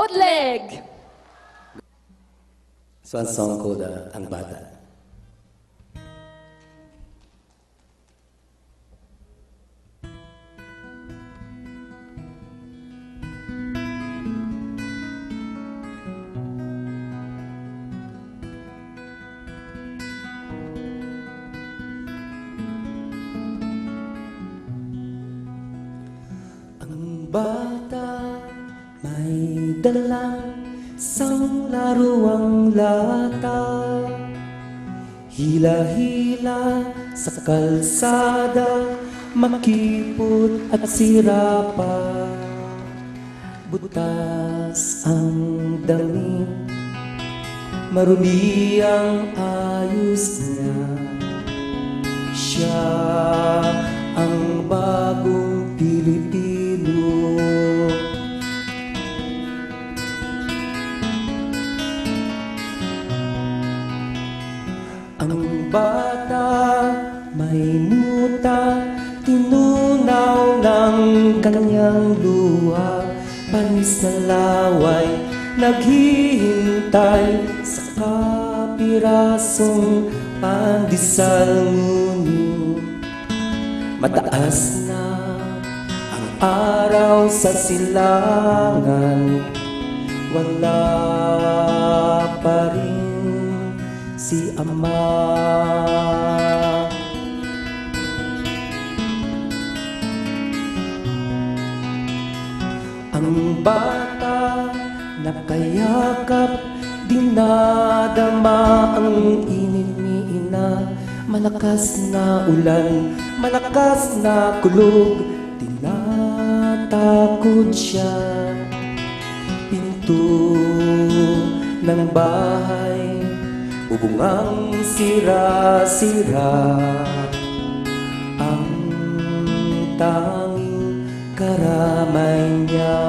Otleg! Swan song ko Ang Bata. Ang bata may dalang isang laruang lata, hila-hila sa kalsada, makipot at sirapa. Butas ang damit, marumi ang ayos niya. Siya ang bagong Pilipino. Ang bata may muta, tinunaw ng kanyang luha. Panis na laway, naghihintay sa kapirasong pandesal. Ngunit mataas na ang araw sa silangan, wala pa rin si Ama. Ang bata nakayakap, dinadama ang init ni ina. Malakas na ulan, malakas na kulog, tinatakot siya. Pinto ng bahay, bubungang sira-sira, ang tanging karamay niya.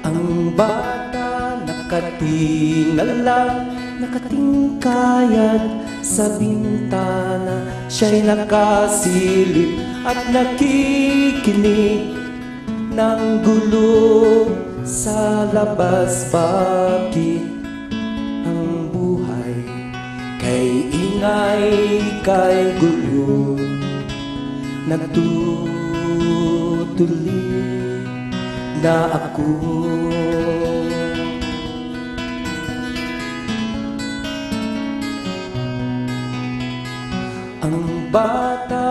Ang bata nakatingala, nakatingkayat sa bintana. Siya'y nakasilip at nakikinig ng gulo sa labas. Bakit ang buhay kay ingay, kay gulo, nagtutuloy na ako? Ang bata,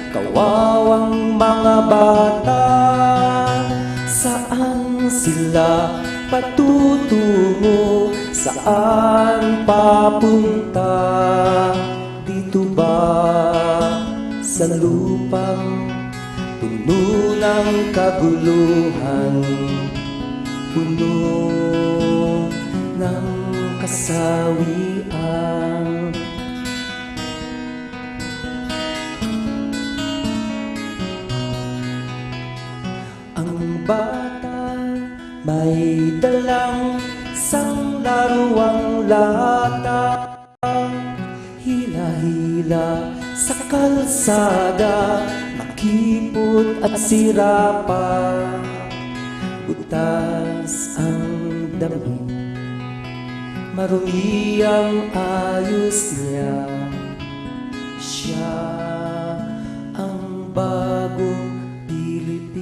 kawawang mga bata, saan sila patutungo? Saan papunta? Dito ba sa lupang puno ng kaguluhan, puno ng kasawian? Ang bata may dalang isang laruang lata, hila-hila sa kalsada, makipot at sirapa. Butas ang damit, marumi ang ayos niya. Siya ang bagong Pilipino.